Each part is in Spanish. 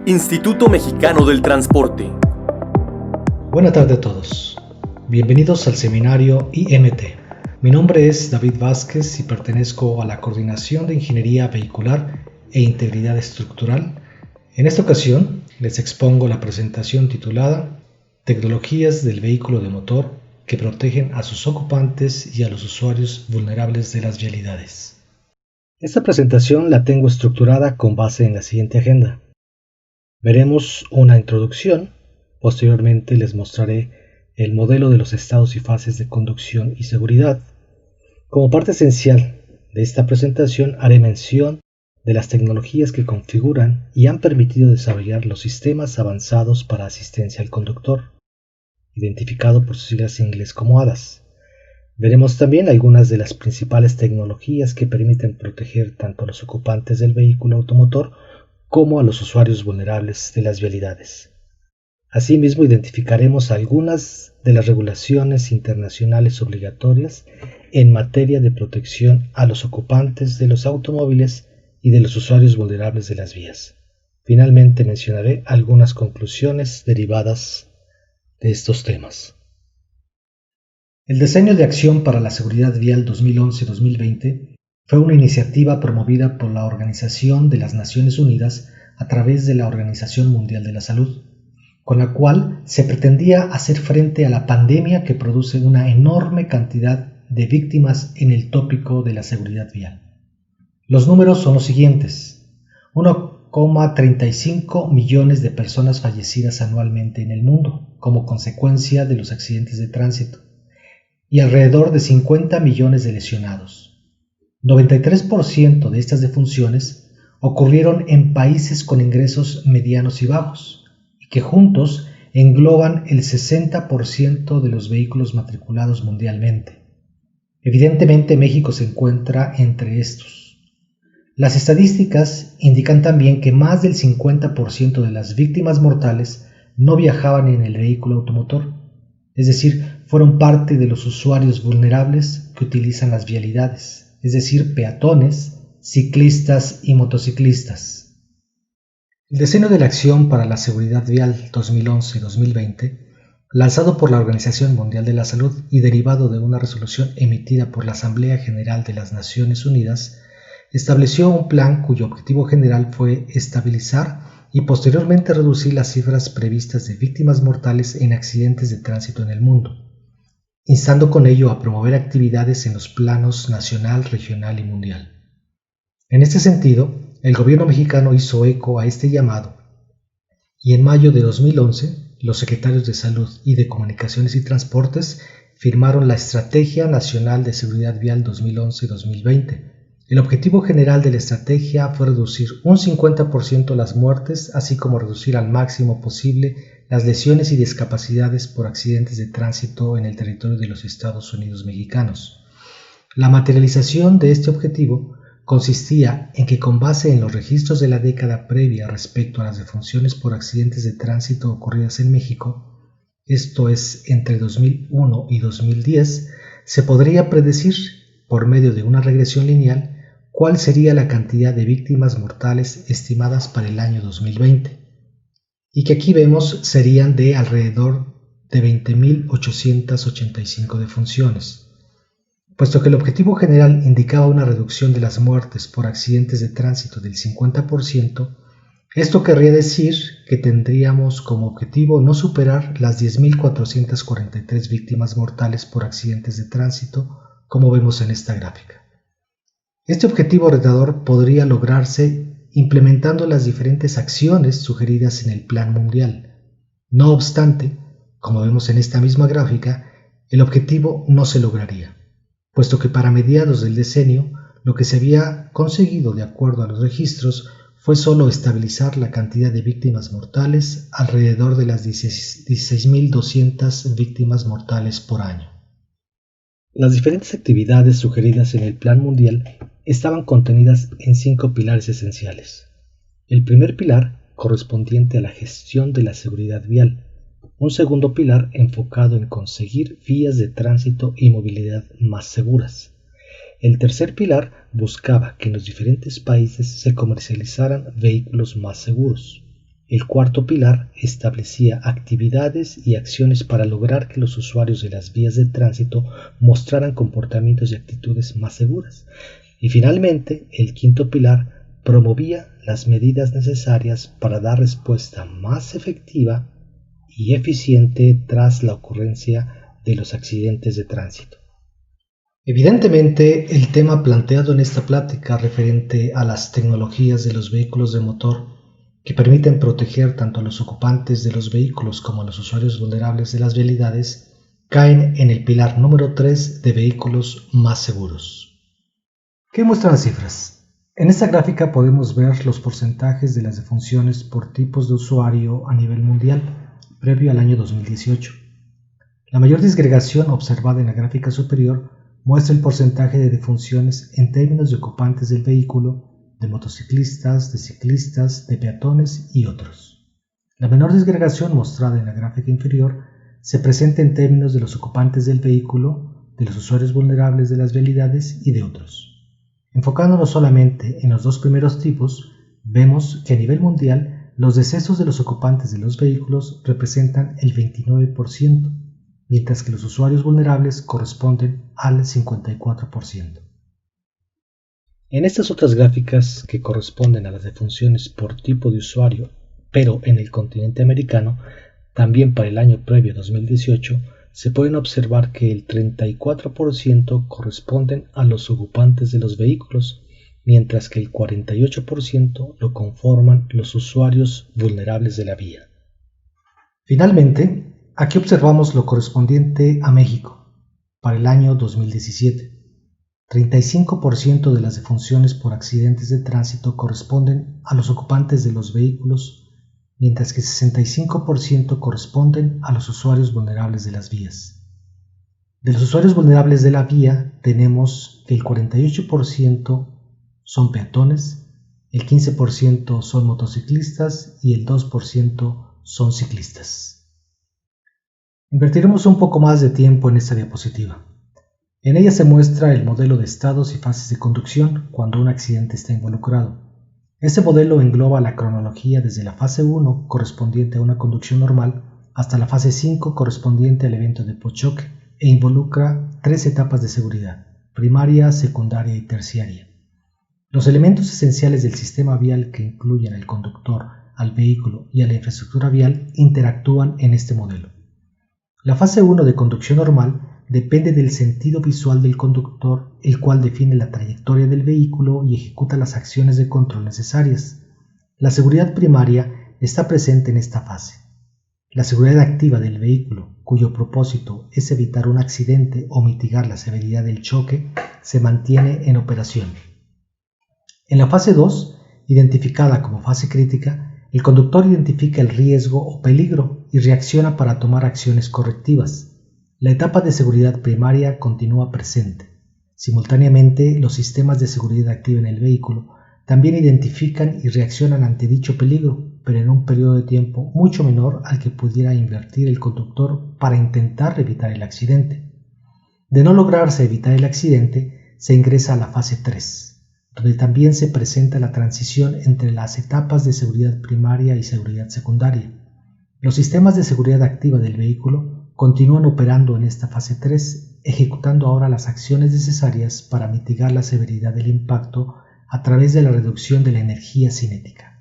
Instituto Mexicano del Transporte. Buenas tardes a todos. Bienvenidos al seminario IMT. Mi nombre es David Vázquez y pertenezco a la Coordinación de Ingeniería Vehicular e Integridad Estructural. En esta ocasión les expongo la presentación titulada Tecnologías del vehículo de motor que protegen a sus ocupantes y a los usuarios vulnerables de las vialidades. Esta presentación la tengo estructurada con base en la siguiente agenda. Veremos una introducción, posteriormente les mostraré el modelo de los estados y fases de conducción y seguridad. Como parte esencial de esta presentación haré mención de las tecnologías que configuran y han permitido desarrollar los sistemas avanzados para asistencia al conductor, identificado por sus siglas en inglés como ADAS. Veremos también algunas de las principales tecnologías que permiten proteger tanto a los ocupantes del vehículo automotor como a los usuarios vulnerables de las vialidades. Asimismo, identificaremos algunas de las regulaciones internacionales obligatorias en materia de protección a los ocupantes de los automóviles y de los usuarios vulnerables de las vías. Finalmente mencionaré algunas conclusiones derivadas de estos temas. El Diseño de Acción para la Seguridad Vial 2011-2020 fue una iniciativa promovida por la Organización de las Naciones Unidas a través de la Organización Mundial de la Salud, con la cual se pretendía hacer frente a la pandemia que produce una enorme cantidad de víctimas en el tópico de la seguridad vial. Los números son los siguientes: 1,35 millones de personas fallecidas anualmente en el mundo como consecuencia de los accidentes de tránsito y alrededor de 50 millones de lesionados. 93% de estas defunciones ocurrieron en países con ingresos medianos y bajos, y que juntos engloban el 60% de los vehículos matriculados mundialmente. Evidentemente, México se encuentra entre estos. Las estadísticas indican también que más del 50% de las víctimas mortales no viajaban en el vehículo automotor, es decir, fueron parte de los usuarios vulnerables que utilizan las vialidades, es decir, peatones, ciclistas y motociclistas. El Diseño de la Acción para la Seguridad Vial 2011-2020, lanzado por la Organización Mundial de la Salud y derivado de una resolución emitida por la Asamblea General de las Naciones Unidas, estableció un plan cuyo objetivo general fue estabilizar y posteriormente reducir las cifras previstas de víctimas mortales en accidentes de tránsito en el mundo, instando con ello a promover actividades en los planos nacional, regional y mundial. En este sentido, el gobierno mexicano hizo eco a este llamado y en mayo de 2011 los secretarios de Salud y de Comunicaciones y Transportes firmaron la Estrategia Nacional de Seguridad Vial 2011-2020. El objetivo general de la estrategia fue reducir un 50% las muertes, así como reducir al máximo posible las lesiones y discapacidades por accidentes de tránsito en el territorio de los Estados Unidos mexicanos. La materialización de este objetivo consistía en que, con base en los registros de la década previa respecto a las defunciones por accidentes de tránsito ocurridas en México, esto es, entre 2001 y 2010, se podría predecir, por medio de una regresión lineal, cuál sería la cantidad de víctimas mortales estimadas para el año 2020, y que aquí vemos serían de alrededor de 20.885 defunciones. Puesto que el objetivo general indicaba una reducción de las muertes por accidentes de tránsito del 50%, esto querría decir que tendríamos como objetivo no superar las 10.443 víctimas mortales por accidentes de tránsito, como vemos en esta gráfica. Este objetivo retador podría lograrse implementando las diferentes acciones sugeridas en el Plan Mundial. No obstante, como vemos en esta misma gráfica, el objetivo no se lograría, puesto que para mediados del decenio lo que se había conseguido de acuerdo a los registros fue solo estabilizar la cantidad de víctimas mortales alrededor de las 16.200 víctimas mortales por año. Las diferentes actividades sugeridas en el Plan Mundial estaban contenidas en 5 pilares esenciales. El primer pilar, correspondiente a la gestión de la seguridad vial. Un segundo pilar enfocado en conseguir vías de tránsito y movilidad más seguras. El tercer pilar buscaba que en los diferentes países se comercializaran vehículos más seguros. El cuarto pilar establecía actividades y acciones para lograr que los usuarios de las vías de tránsito mostraran comportamientos y actitudes más seguras. Y finalmente, el quinto pilar promovía las medidas necesarias para dar respuesta más efectiva y eficiente tras la ocurrencia de los accidentes de tránsito. Evidentemente, el tema planteado en esta plática referente a las tecnologías de los vehículos de motor que permiten proteger tanto a los ocupantes de los vehículos como a los usuarios vulnerables de las vialidades caen en el pilar número 3 de vehículos más seguros. ¿Qué muestran las cifras? En esta gráfica podemos ver los porcentajes de las defunciones por tipos de usuario a nivel mundial previo al año 2018. La mayor disgregación observada en la gráfica superior muestra el porcentaje de defunciones en términos de ocupantes del vehículo, de motociclistas, de ciclistas, de peatones y otros. La menor disgregación mostrada en la gráfica inferior se presenta en términos de los ocupantes del vehículo, de los usuarios vulnerables de las vialidades y de otros. Enfocándonos solamente en los dos primeros tipos, vemos que a nivel mundial los decesos de los ocupantes de los vehículos representan el 29%, mientras que los usuarios vulnerables corresponden al 54%. En estas otras gráficas que corresponden a las defunciones por tipo de usuario, pero en el continente americano, también para el año previo a 2018, se pueden observar que el 34% corresponden a los ocupantes de los vehículos, mientras que el 48% lo conforman los usuarios vulnerables de la vía. Finalmente, aquí observamos lo correspondiente a México para el año 2017. 35% de las defunciones por accidentes de tránsito corresponden a los ocupantes de los vehículos, mientras que 65% corresponden a los usuarios vulnerables de las vías. De los usuarios vulnerables de la vía tenemos que el 48% son peatones, el 15% son motociclistas y el 2% son ciclistas. Invertiremos un poco más de tiempo en esta diapositiva. En ella se muestra el modelo de estados y fases de conducción cuando un accidente está involucrado. Este modelo engloba la cronología desde la fase 1, correspondiente a una conducción normal, hasta la fase 5, correspondiente al evento de postchoque, e involucra 3 etapas de seguridad: primaria, secundaria y terciaria. Los elementos esenciales del sistema vial que incluyen al conductor, al vehículo y a la infraestructura vial interactúan en este modelo. La fase 1 de conducción normal depende del sentido visual del conductor, el cual define la trayectoria del vehículo y ejecuta las acciones de control necesarias. La seguridad primaria está presente en esta fase. La seguridad activa del vehículo, cuyo propósito es evitar un accidente o mitigar la severidad del choque, se mantiene en operación. En la fase 2, identificada como fase crítica, el conductor identifica el riesgo o peligro y reacciona para tomar acciones correctivas. La etapa de seguridad primaria continúa presente. Simultáneamente, los sistemas de seguridad activa en el vehículo también identifican y reaccionan ante dicho peligro, pero en un periodo de tiempo mucho menor al que pudiera invertir el conductor para intentar evitar el accidente. De no lograrse evitar el accidente, se ingresa a la fase 3, donde también se presenta la transición entre las etapas de seguridad primaria y seguridad secundaria. Los sistemas de seguridad activa del vehículo continúan operando en esta fase 3, ejecutando ahora las acciones necesarias para mitigar la severidad del impacto a través de la reducción de la energía cinética.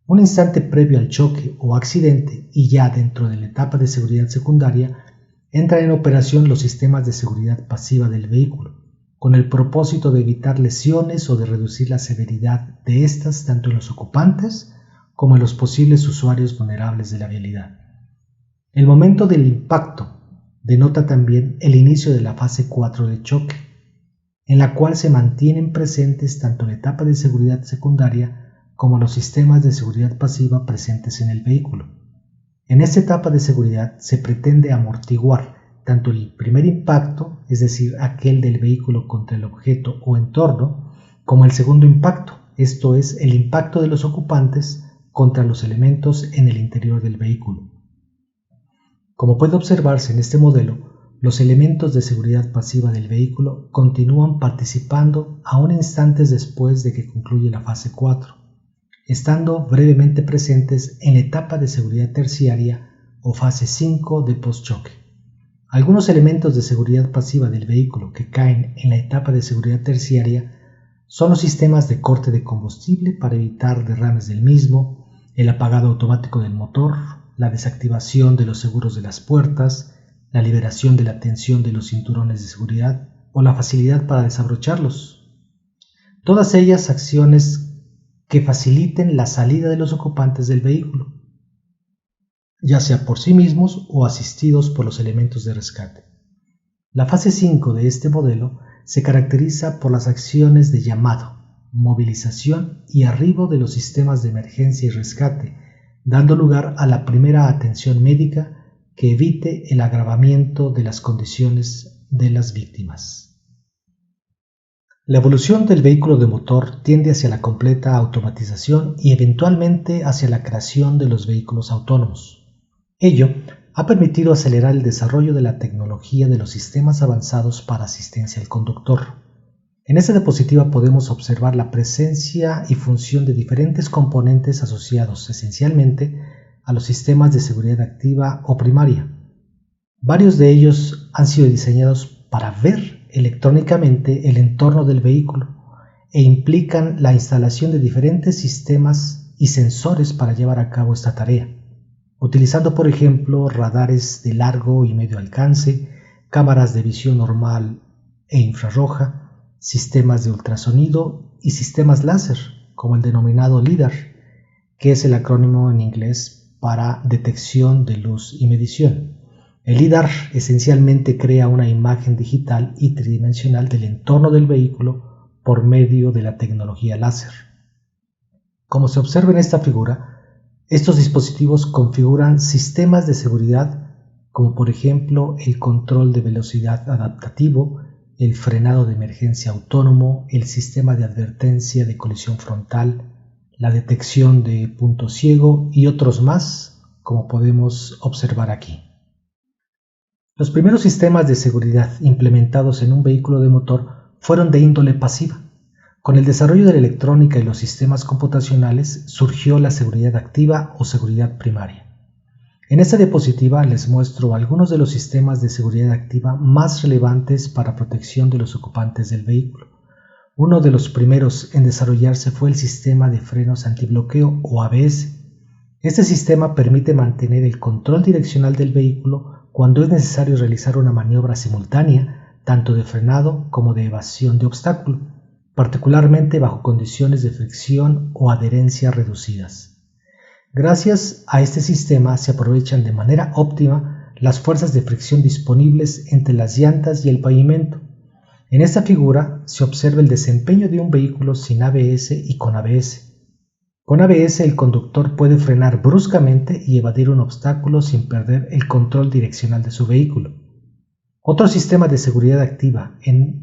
Un instante previo al choque o accidente y ya dentro de la etapa de seguridad secundaria, entran en operación los sistemas de seguridad pasiva del vehículo, con el propósito de evitar lesiones o de reducir la severidad de estas tanto en los ocupantes como en los posibles usuarios vulnerables de la vialidad. El momento del impacto denota también el inicio de la fase 4 de choque, en la cual se mantienen presentes tanto la etapa de seguridad secundaria como los sistemas de seguridad pasiva presentes en el vehículo. En esta etapa de seguridad se pretende amortiguar tanto el primer impacto, es decir, aquel del vehículo contra el objeto o entorno, como el segundo impacto, esto es, el impacto de los ocupantes contra los elementos en el interior del vehículo. Como puede observarse en este modelo, los elementos de seguridad pasiva del vehículo continúan participando aún instantes después de que concluye la fase 4. estando brevemente presentes en la etapa de seguridad terciaria o fase 5 de postchoque. Algunos elementos de seguridad pasiva del vehículo que caen en la etapa de seguridad terciaria son los sistemas de corte de combustible para evitar derrames del mismo, el apagado automático del motor, la desactivación de los seguros de las puertas, la liberación de la tensión de los cinturones de seguridad o la facilidad para desabrocharlos. Todas ellas acciones que faciliten la salida de los ocupantes del vehículo, ya sea por sí mismos o asistidos por los elementos de rescate. La fase 5 de este modelo se caracteriza por las acciones de llamado, movilización y arribo de los sistemas de emergencia y rescate, dando lugar a la primera atención médica que evite el agravamiento de las condiciones de las víctimas. La evolución del vehículo de motor tiende hacia la completa automatización y eventualmente hacia la creación de los vehículos autónomos. Ello ha permitido acelerar el desarrollo de la tecnología de los sistemas avanzados para asistencia al conductor. En esta diapositiva podemos observar la presencia y función de diferentes componentes asociados esencialmente a los sistemas de seguridad activa o primaria. Varios de ellos han sido diseñados para ver electrónicamente el entorno del vehículo e implican la instalación de diferentes sistemas y sensores para llevar a cabo esta tarea, utilizando por ejemplo radares de largo y medio alcance, cámaras de visión normal e infrarroja, sistemas de ultrasonido y sistemas láser, como el denominado LIDAR, que es el acrónimo en inglés para detección de luz y medición. El LIDAR esencialmente crea una imagen digital y tridimensional del entorno del vehículo por medio de la tecnología láser. Como se observa en esta figura, estos dispositivos configuran sistemas de seguridad como por ejemplo el control de velocidad adaptativo, el frenado de emergencia autónomo, el sistema de advertencia de colisión frontal, la detección de punto ciego y otros más, como podemos observar aquí. Los primeros sistemas de seguridad implementados en un vehículo de motor fueron de índole pasiva. Con el desarrollo de la electrónica y los sistemas computacionales surgió la seguridad activa o seguridad primaria. En esta diapositiva les muestro algunos de los sistemas de seguridad activa más relevantes para protección de los ocupantes del vehículo. Uno de los primeros en desarrollarse fue el sistema de frenos antibloqueo o ABS. Este sistema permite mantener el control direccional del vehículo cuando es necesario realizar una maniobra simultánea, tanto de frenado como de evasión de obstáculo, particularmente bajo condiciones de fricción o adherencia reducidas. Gracias a este sistema se aprovechan de manera óptima las fuerzas de fricción disponibles entre las llantas y el pavimento. En esta figura se observa el desempeño de un vehículo sin ABS y con ABS. Con ABS el conductor puede frenar bruscamente y evadir un obstáculo sin perder el control direccional de su vehículo. Otro sistema de seguridad activa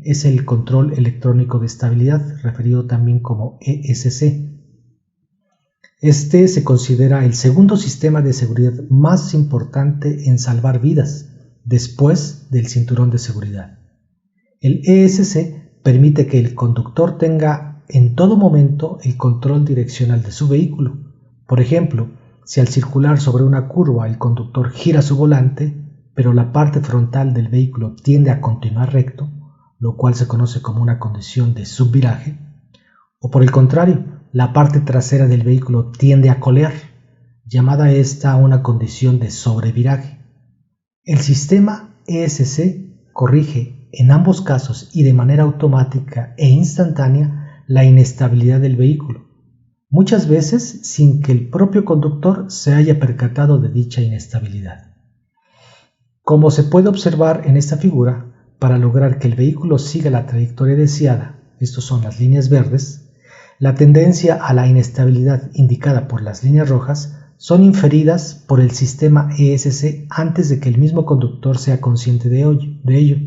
es el control electrónico de estabilidad, referido también como ESC. Este se considera el segundo sistema de seguridad más importante en salvar vidas, después del cinturón de seguridad. El ESC permite que el conductor tenga en todo momento el control direccional de su vehículo. Por ejemplo, si al circular sobre una curva el conductor gira su volante, pero la parte frontal del vehículo tiende a continuar recto, lo cual se conoce como una condición de subviraje, o por el contrario, la parte trasera del vehículo tiende a colear, llamada esta una condición de sobreviraje. El sistema ESC corrige en ambos casos y de manera automática e instantánea la inestabilidad del vehículo, muchas veces sin que el propio conductor se haya percatado de dicha inestabilidad. Como se puede observar en esta figura, para lograr que el vehículo siga la trayectoria deseada, estos son las líneas verdes, la tendencia a la inestabilidad indicada por las líneas rojas son inferidas por el sistema ESC antes de que el mismo conductor sea consciente de ello.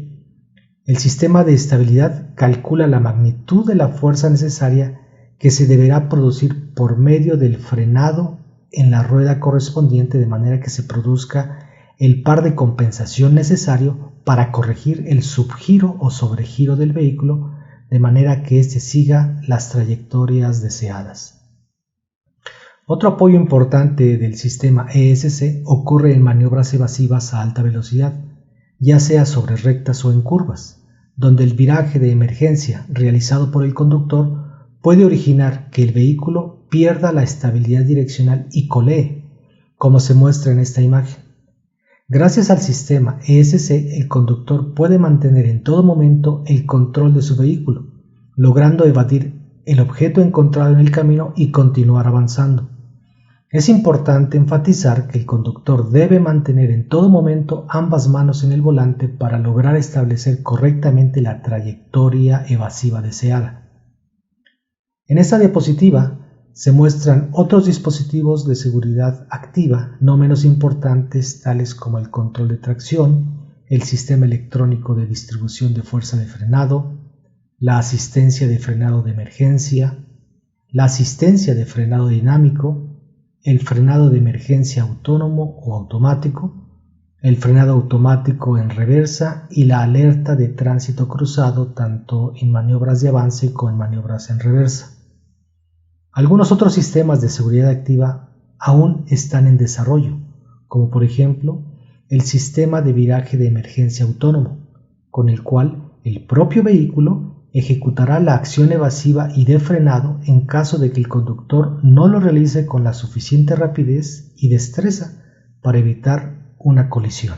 El sistema de estabilidad calcula la magnitud de la fuerza necesaria que se deberá producir por medio del frenado en la rueda correspondiente de manera que se produzca el par de compensación necesario para corregir el subgiro o sobregiro del vehículo de manera que éste siga las trayectorias deseadas. Otro apoyo importante del sistema ESC ocurre en maniobras evasivas a alta velocidad, ya sea sobre rectas o en curvas, donde el viraje de emergencia realizado por el conductor puede originar que el vehículo pierda la estabilidad direccional y colee, como se muestra en esta imagen. Gracias al sistema ESC, el conductor puede mantener en todo momento el control de su vehículo, logrando evadir el objeto encontrado en el camino y continuar avanzando. Es importante enfatizar que el conductor debe mantener en todo momento ambas manos en el volante para lograr establecer correctamente la trayectoria evasiva deseada. En esta diapositiva se muestran otros dispositivos de seguridad activa no menos importantes, tales como el control de tracción, el sistema electrónico de distribución de fuerza de frenado, la asistencia de frenado de emergencia, la asistencia de frenado dinámico, el frenado de emergencia autónomo o automático, el frenado automático en reversa y la alerta de tránsito cruzado tanto en maniobras de avance como en maniobras en reversa. Algunos otros sistemas de seguridad activa aún están en desarrollo, como por ejemplo el sistema de viraje de emergencia autónomo, con el cual el propio vehículo ejecutará la acción evasiva y de frenado en caso de que el conductor no lo realice con la suficiente rapidez y destreza para evitar una colisión.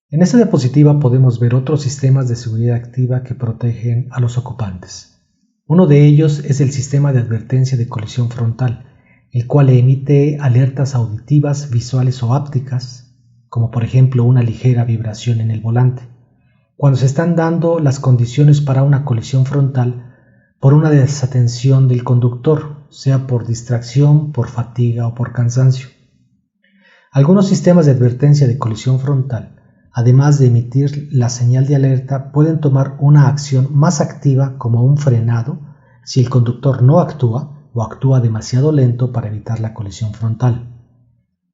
En esta diapositiva podemos ver otros sistemas de seguridad activa que protegen a los ocupantes. Uno de ellos es el sistema de advertencia de colisión frontal, el cual emite alertas auditivas, visuales o ápticas, como por ejemplo una ligera vibración en el volante, cuando se están dando las condiciones para una colisión frontal por una desatención del conductor, sea por distracción, por fatiga o por cansancio. Algunos sistemas de advertencia de colisión frontal, además de emitir la señal de alerta, pueden tomar una acción más activa como un frenado si el conductor no actúa o actúa demasiado lento para evitar la colisión frontal.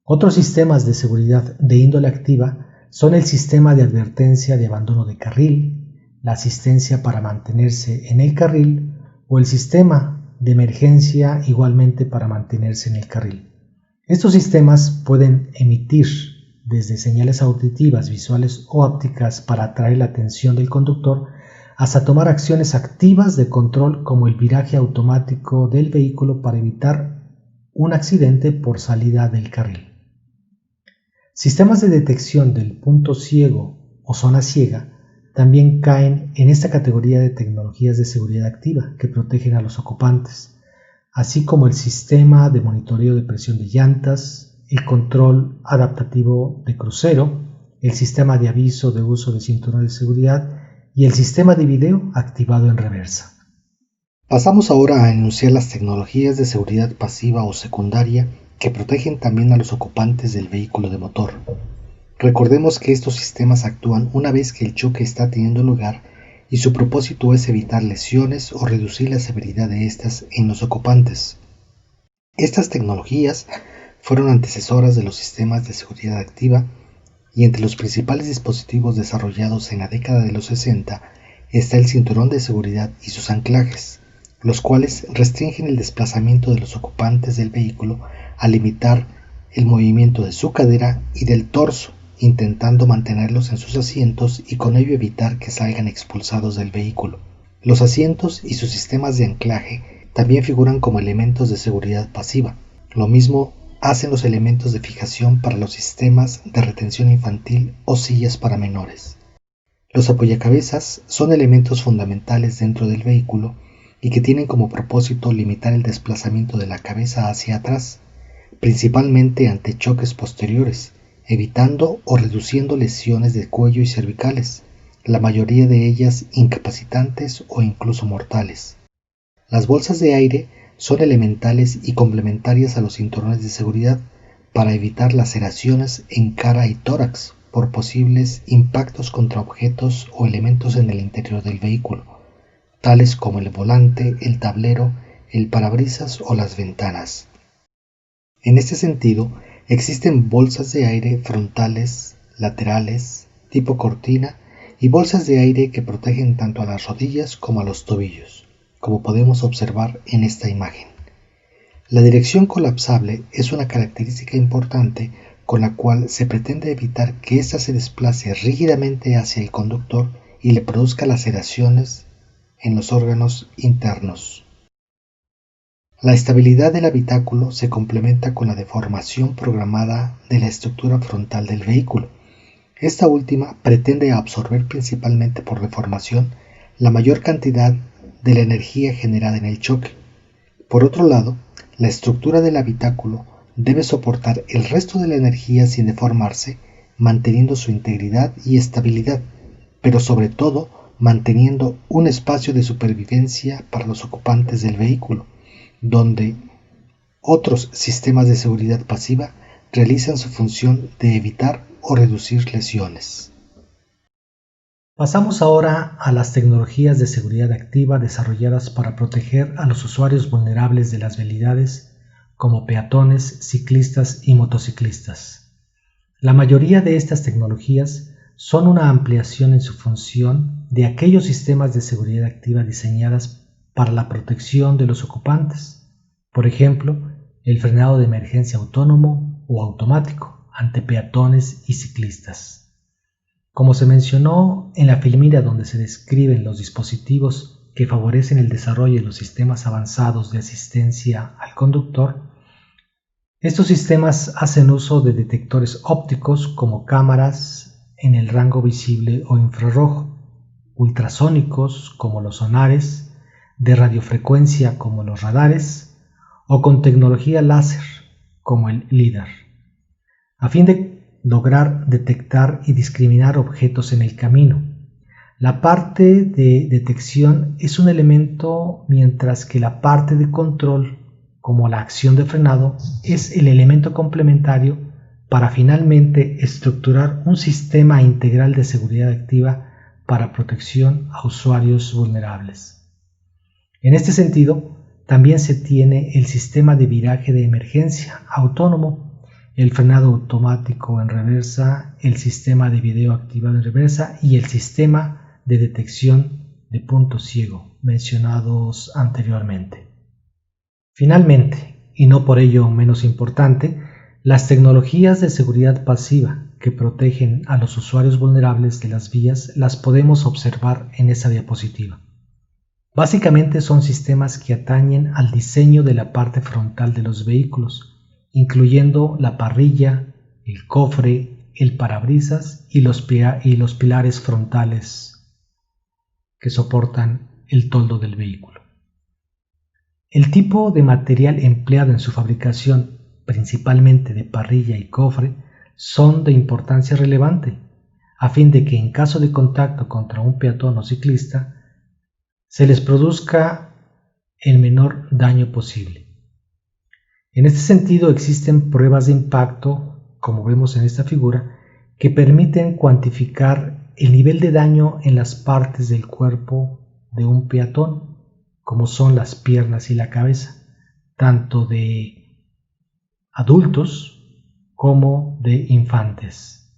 Otros sistemas de seguridad de índole activa son el sistema de advertencia de abandono de carril, la asistencia para mantenerse en el carril o el sistema de emergencia igualmente para mantenerse en el carril. Estos sistemas pueden emitir desde señales auditivas, visuales o ópticas para atraer la atención del conductor hasta tomar acciones activas de control como el viraje automático del vehículo para evitar un accidente por salida del carril. Sistemas de detección del punto ciego o zona ciega también caen en esta categoría de tecnologías de seguridad activa que protegen a los ocupantes, así como el sistema de monitoreo de presión de llantas, el control adaptativo de crucero, el sistema de aviso de uso de cinturón de seguridad y el sistema de video activado en reversa. Pasamos ahora a enunciar las tecnologías de seguridad pasiva o secundaria que protegen también a los ocupantes del vehículo de motor. Recordemos que estos sistemas actúan una vez que el choque está teniendo lugar y su propósito es evitar lesiones o reducir la severidad de estas en los ocupantes. Estas tecnologías fueron antecesoras de los sistemas de seguridad activa y entre los principales dispositivos desarrollados en la década de los 60 está el cinturón de seguridad y sus anclajes, los cuales restringen el desplazamiento de los ocupantes del vehículo al limitar el movimiento de su cadera y del torso, intentando mantenerlos en sus asientos y con ello evitar que salgan expulsados del vehículo. Los asientos y sus sistemas de anclaje también figuran como elementos de seguridad pasiva. Lo mismo hacen los elementos de fijación para los sistemas de retención infantil o sillas para menores. Los apoyacabezas son elementos fundamentales dentro del vehículo y que tienen como propósito limitar el desplazamiento de la cabeza hacia atrás, principalmente ante choques posteriores, evitando o reduciendo lesiones de cuello y cervicales, la mayoría de ellas incapacitantes o incluso mortales. Las bolsas de aire son elementales y complementarias a los cinturones de seguridad para evitar laceraciones en cara y tórax por posibles impactos contra objetos o elementos en el interior del vehículo, tales como el volante, el tablero, el parabrisas o las ventanas. En este sentido, existen bolsas de aire frontales, laterales, tipo cortina y bolsas de aire que protegen tanto a las rodillas como a los tobillos, como podemos observar en esta imagen. La dirección colapsable es una característica importante con la cual se pretende evitar que ésta se desplace rígidamente hacia el conductor y le produzca laceraciones en los órganos internos. La estabilidad del habitáculo se complementa con la deformación programada de la estructura frontal del vehículo. Esta última pretende absorber principalmente por deformación la mayor cantidad de la energía generada en el choque. Por otro lado, la estructura del habitáculo debe soportar el resto de la energía sin deformarse, manteniendo su integridad y estabilidad, pero sobre todo manteniendo un espacio de supervivencia para los ocupantes del vehículo, donde otros sistemas de seguridad pasiva realizan su función de evitar o reducir lesiones. Pasamos ahora a las tecnologías de seguridad activa desarrolladas para proteger a los usuarios vulnerables de las vialidades como peatones, ciclistas y motociclistas. La mayoría de estas tecnologías son una ampliación en su función de aquellos sistemas de seguridad activa diseñadas para la protección de los ocupantes, por ejemplo, el frenado de emergencia autónomo o automático ante peatones y ciclistas. Como se mencionó en la filmina donde se describen los dispositivos que favorecen el desarrollo de los sistemas avanzados de asistencia al conductor, estos sistemas hacen uso de detectores ópticos como cámaras en el rango visible o infrarrojo, ultrasónicos como los sonares, de radiofrecuencia como los radares, o con tecnología láser como el LIDAR, a fin de lograr detectar y discriminar objetos en el camino. La parte de detección es un elemento, mientras que la parte de control, como la acción de frenado, es el elemento complementario para finalmente estructurar un sistema integral de seguridad activa para protección a usuarios vulnerables. En este sentido, también se tiene el sistema de viraje de emergencia autónomo, el frenado automático en reversa, el sistema de video activado en reversa y el sistema de detección de punto ciego mencionados anteriormente. Finalmente, y no por ello menos importante, las tecnologías de seguridad pasiva que protegen a los usuarios vulnerables de las vías las podemos observar en esa diapositiva. Básicamente son sistemas que atañen al diseño de la parte frontal de los vehículos, incluyendo la parrilla, el cofre, el parabrisas y los pilares frontales que soportan el toldo del vehículo. El tipo de material empleado en su fabricación, principalmente de parrilla y cofre, son de importancia relevante, a fin de que en caso de contacto contra un peatón o ciclista, se les produzca el menor daño posible. En este sentido existen pruebas de impacto, como vemos en esta figura, que permiten cuantificar el nivel de daño en las partes del cuerpo de un peatón, como son las piernas y la cabeza, tanto de adultos como de infantes.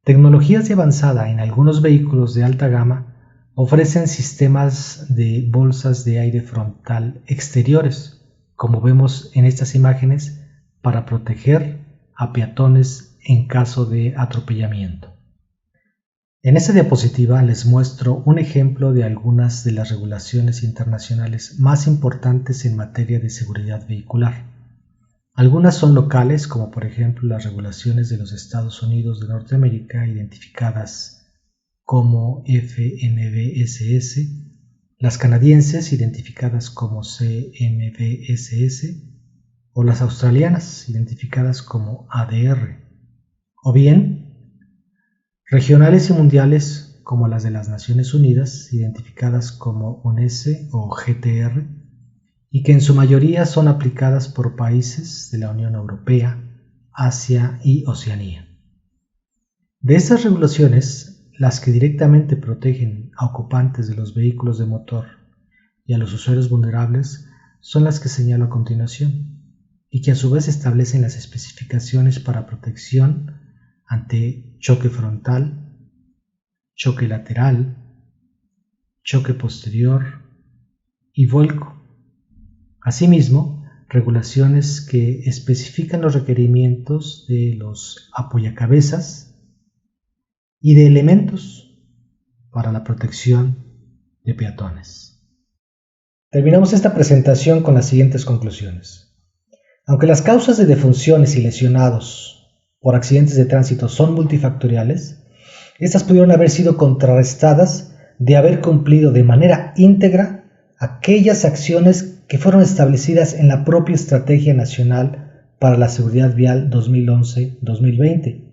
Tecnologías de avanzada en algunos vehículos de alta gama ofrecen sistemas de bolsas de aire frontal exteriores, como vemos en estas imágenes, para proteger a peatones en caso de atropellamiento. En esta diapositiva les muestro un ejemplo de algunas de las regulaciones internacionales más importantes en materia de seguridad vehicular. Algunas son locales, como por ejemplo las regulaciones de los Estados Unidos de Norteamérica, identificadas como FMVSS, las canadienses, identificadas como CMVSS, o las australianas, identificadas como ADR, o bien regionales y mundiales, como las de las Naciones Unidas, identificadas como UNESE o GTR, y que en su mayoría son aplicadas por países de la Unión Europea, Asia y Oceanía. De estas regulaciones, las que directamente protegen a ocupantes de los vehículos de motor y a los usuarios vulnerables son las que señalo a continuación, y que a su vez establecen las especificaciones para protección ante choque frontal, choque lateral, choque posterior y vuelco. Asimismo, regulaciones que especifican los requerimientos de los apoyacabezas y de elementos para la protección de peatones. Terminamos esta presentación con las siguientes conclusiones. Aunque las causas de defunciones y lesionados por accidentes de tránsito son multifactoriales, estas pudieron haber sido contrarrestadas de haber cumplido de manera íntegra aquellas acciones que fueron establecidas en la propia Estrategia Nacional para la Seguridad Vial 2011-2020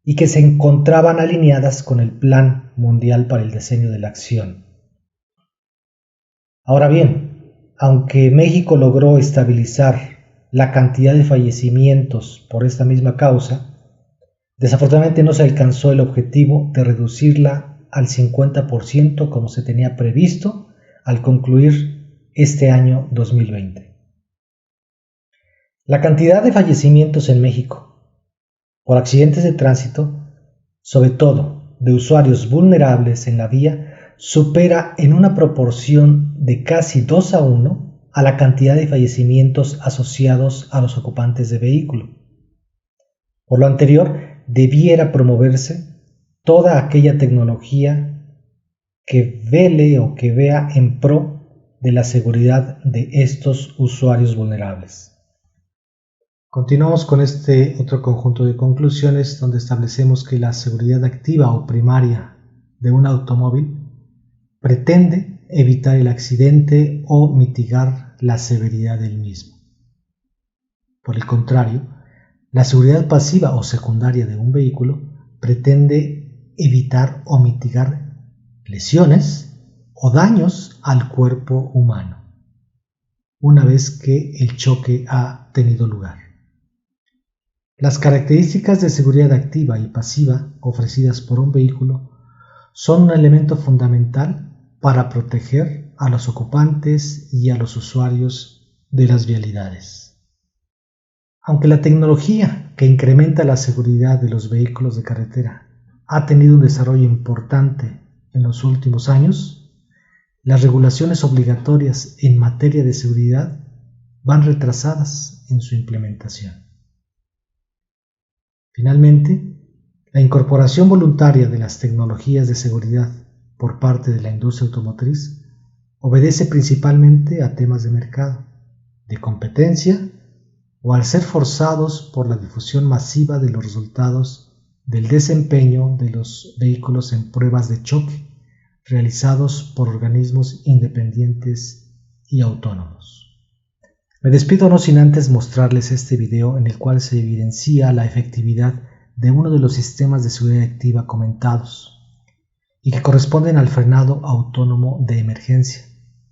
y que se encontraban alineadas con el Plan Mundial para el Diseño de la Acción. Ahora bien, aunque México logró estabilizar la cantidad de fallecimientos por esta misma causa, desafortunadamente no se alcanzó el objetivo de reducirla al 50% como se tenía previsto al concluir este año 2020. La cantidad de fallecimientos en México por accidentes de tránsito, sobre todo de usuarios vulnerables en la vía, supera en una proporción de casi 2:1 a la cantidad de fallecimientos asociados a los ocupantes de vehículo. Por lo anterior, debiera promoverse toda aquella tecnología que vele o que vea en pro de la seguridad de estos usuarios vulnerables. Continuamos con este otro conjunto de conclusiones donde establecemos que la seguridad activa o primaria de un automóvil pretende evitar el accidente o mitigar la severidad del mismo. Por el contrario, la seguridad pasiva o secundaria de un vehículo pretende evitar o mitigar lesiones o daños al cuerpo humano una vez que el choque ha tenido lugar. Las características de seguridad activa y pasiva ofrecidas por un vehículo son un elemento fundamental para proteger a los ocupantes y a los usuarios de las vialidades. Aunque la tecnología que incrementa la seguridad de los vehículos de carretera ha tenido un desarrollo importante en los últimos años, las regulaciones obligatorias en materia de seguridad van retrasadas en su implementación. Finalmente, la incorporación voluntaria de las tecnologías de seguridad por parte de la industria automotriz obedece principalmente a temas de mercado, de competencia o al ser forzados por la difusión masiva de los resultados del desempeño de los vehículos en pruebas de choque realizados por organismos independientes y autónomos. Me despido no sin antes mostrarles este video en el cual se evidencia la efectividad de uno de los sistemas de seguridad activa comentados y que corresponden al frenado autónomo de emergencia,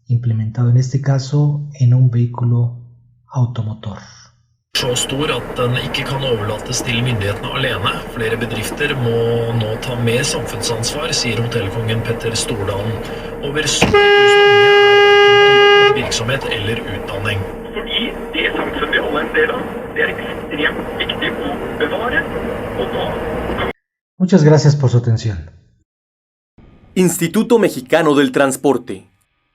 implementado en este caso en un vehículo automotor. Så stor at den ikke kan overlates til myndighetene alene. Flere bedrifter må nå ta mer samfunnsansvar, sier hotellkongen Petter Stordalen. Over 70 000 unge er verken i virksomhet eller utdanning. Fordi det samfunnet vi alle er en del av, det er ekstremt viktig å bevare, og da kan... Muchas gracias por su atención. Instituto Mexicano del Transporte.